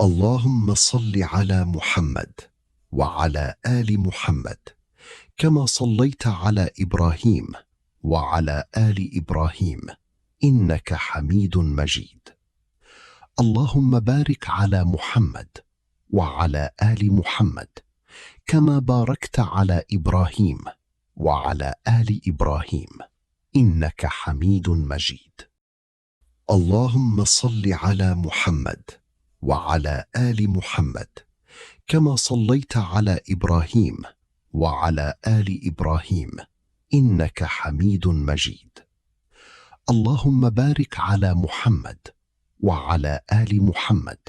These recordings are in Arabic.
اللهم صل على محمد وعلى آل محمد كما صليت على إبراهيم وعلى آل إبراهيم إنك حميد مجيد. اللهم بارك على محمد وعلى آل محمد كما باركت على إبراهيم وعلى آل إبراهيم إنك حميد مجيد. اللهم صل على محمد وعلى آل محمد كما صليت على إبراهيم وعلى آل إبراهيم إنك حميد مجيد. اللهم بارك على محمد وعلى آل محمد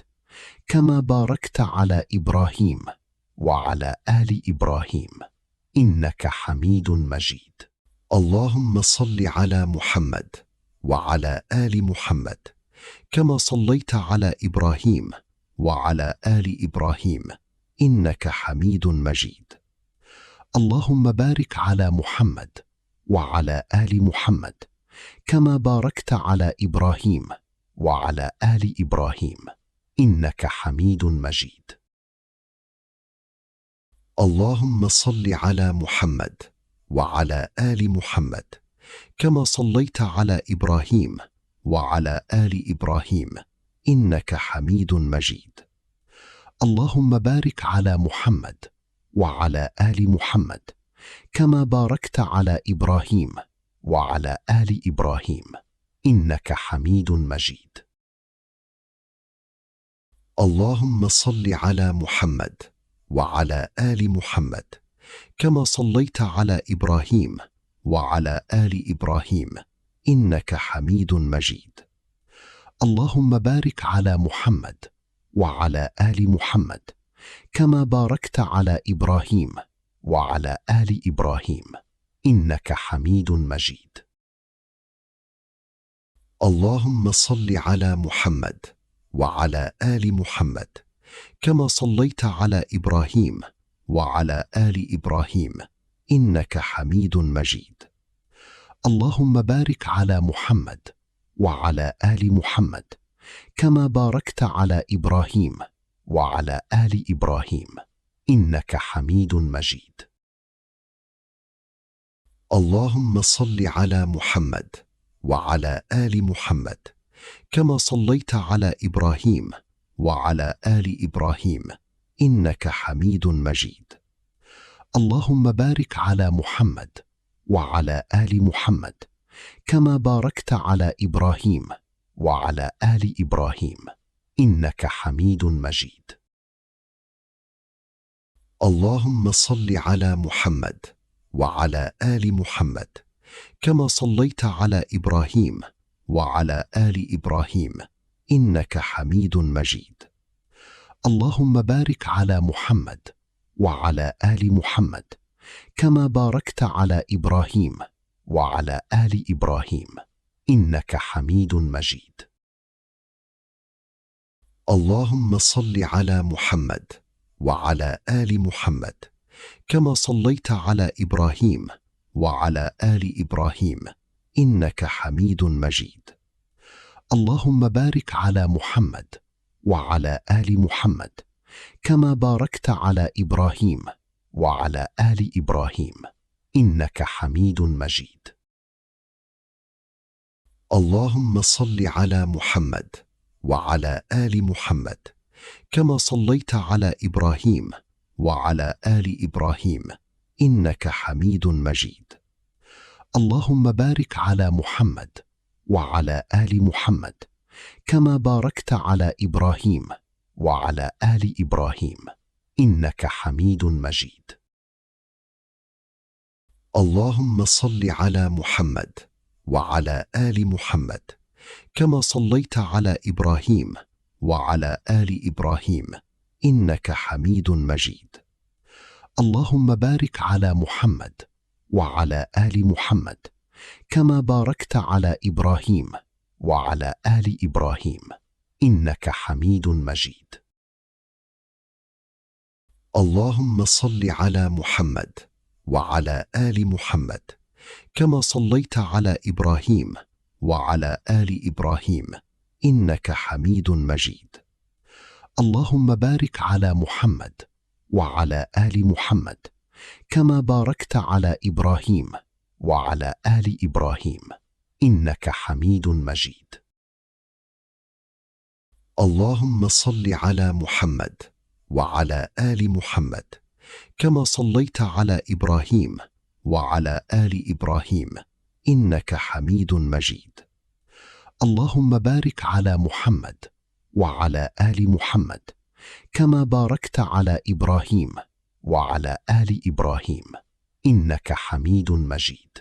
كما باركت على إبراهيم وعلى آل إبراهيم إنك حميد مجيد. اللهم صل على محمد وعلى آل محمد كما صليت على إبراهيم وعلى آل إبراهيم إنك حميد مجيد. اللهم بارك على محمد وعلى آل محمد كما باركت على إبراهيم وعلى آل إبراهيم إنك حميد مجيد. اللهم صل على محمد وعلى آل محمد كما صليت على إبراهيم وعلى آل إبراهيم إنك حميد مجيد. اللهم بارك على محمد وعلى آل محمد كما باركت على إبراهيم وعلى آل إبراهيم إنك حميد مجيد. اللهم صل على محمد وعلى آل محمد كما صليت على إبراهيم وعلى آل إبراهيم إنك حميد مجيد. اللهم بارك على محمد وعلى آل محمد كما باركت على إبراهيم وعلى آل إبراهيم إنك حميد مجيد. اللهم صل على محمد وعلى آل محمد كما صليت على إبراهيم وعلى آل إبراهيم إنك حميد مجيد. اللهم بارك على محمد وعلى آل محمد كما باركت على إبراهيم وعلى آل إبراهيم إنك حميد مجيد. اللهم صل على محمد وعلى آل محمد كما صليت على إبراهيم وعلى آل إبراهيم إنك حميد مجيد. اللهم بارك على محمد وعلى آل محمد كما باركت على إبراهيم وعلى آل إبراهيم إنك حميد مجيد. اللهم صل على محمد وعلى آل محمد كما صليت على إبراهيم وعلى آل إبراهيم إنك حميد مجيد. اللهم بارك على محمد وعلى آل محمد كما باركت على إبراهيم وعلى آل إبراهيم إنك حميد مجيد. اللهم صل على محمد وعلى آل محمد كما صليت على إبراهيم وعلى آل إبراهيم إنك حميد مجيد. اللهم بارك على محمد وعلى آل محمد كما باركت على إبراهيم وعلى آل إبراهيم إنك حميد مجيد. اللهم صل على محمد وعلى آل محمد كما صليت على إبراهيم وعلى آل إبراهيم إنك حميد مجيد. اللهم بارك على محمد وعلى آل محمد كما باركت على إبراهيم وعلى آل إبراهيم إنك حميد مجيد. اللهم صل على محمد وعلى آل محمد كما صليت على إبراهيم وعلى آل إبراهيم إنك حميد مجيد. اللهم بارك على محمد وعلى آل محمد كما باركت على إبراهيم وعلى آل إبراهيم إنك حميد مجيد. اللهم صل على محمد وعلى آل محمد كما صليت على إبراهيم وعلى آل إبراهيم إنك حميد مجيد. اللهم بارك على محمد وعلى آل محمد كما باركت على إبراهيم وعلى آل إبراهيم إنك حميد مجيد. اللهم صل على محمد وعلى آل محمد كما صليت على إبراهيم وعلى آل إبراهيم إنك حميد مجيد. اللهم بارك على محمد وعلى آل محمد كما باركت على إبراهيم وعلى آل إبراهيم إنك حميد مجيد.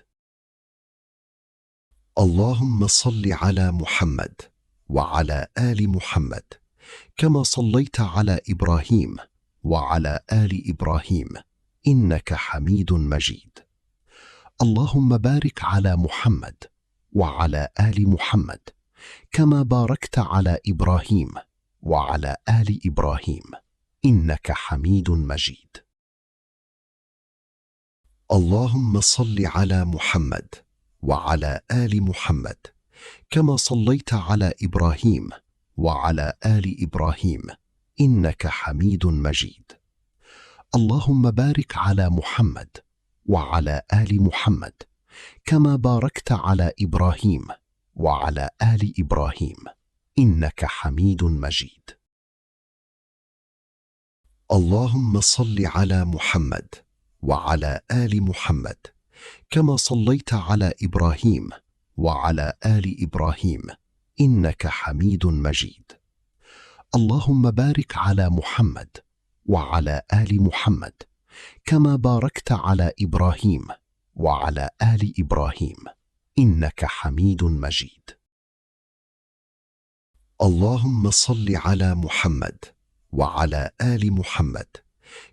اللهم صل على محمد وعلى آل محمد كما صليت على إبراهيم وعلى آل إبراهيم إنك حميد مجيد. اللهم بارك على محمد وعلى آل محمد كما باركت على إبراهيم وعلى آل إبراهيم إنك حميد مجيد. اللهم صل على محمد وعلى آل محمد كما صليت على إبراهيم وعلى آل إبراهيم إنك حميد مجيد. اللهم بارك على محمد وعلى آل محمد كما باركت على إبراهيم وعلى آل إبراهيم إنك حميد مجيد. اللهم صل على محمد وعلى آل محمد كما صليت على إبراهيم وعلى آل إبراهيم إنك حميد مجيد. اللهم بارك على محمد وعلى آل محمد كما باركت على إبراهيم وعلى آل إبراهيم إنك حميد مجيد. اللهم صل على محمد وعلى آل محمد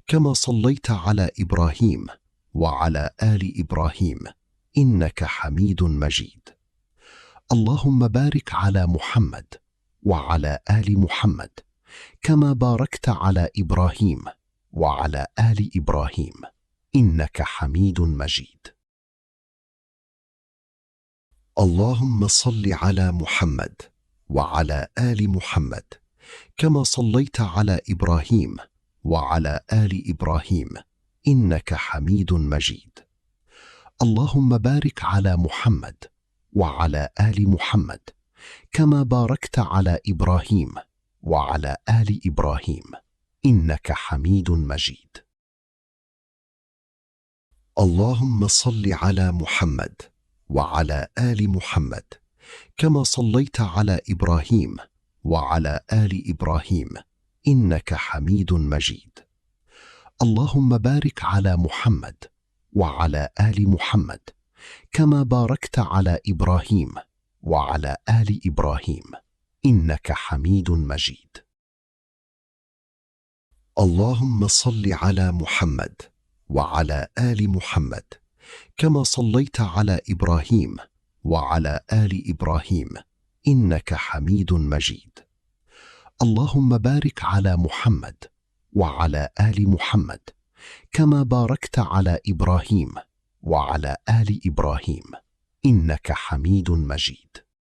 كما صليت على إبراهيم وعلى آل إبراهيم إنك حميد مجيد. اللهم بارك على محمد وعلى آل محمد كما باركت على إبراهيم وعلى آل إبراهيم إنك حميد مجيد. اللهم صل على محمد وعلى آل محمد كما صليت على إبراهيم وعلى آل إبراهيم إنك حميد مجيد. اللهم بارك على محمد وعلى آل محمد كما باركت على إبراهيم وعلى آل إبراهيم إنك حميد مجيد. اللهم صل على محمد وعلى آل محمد كما صليت على إبراهيم وعلى آل إبراهيم إنك حميد مجيد. اللهم بارك على محمد وعلى آل محمد كما باركت على إبراهيم وعلى آل إبراهيم إنك حميد مجيد. اللهم صل على محمد وعلى آل محمد كما صليت على إبراهيم وعلى آل إبراهيم إنك حميد مجيد. اللهم بارك على محمد وعلى آل محمد كما باركت على إبراهيم وعلى آل إبراهيم إنك حميد مجيد.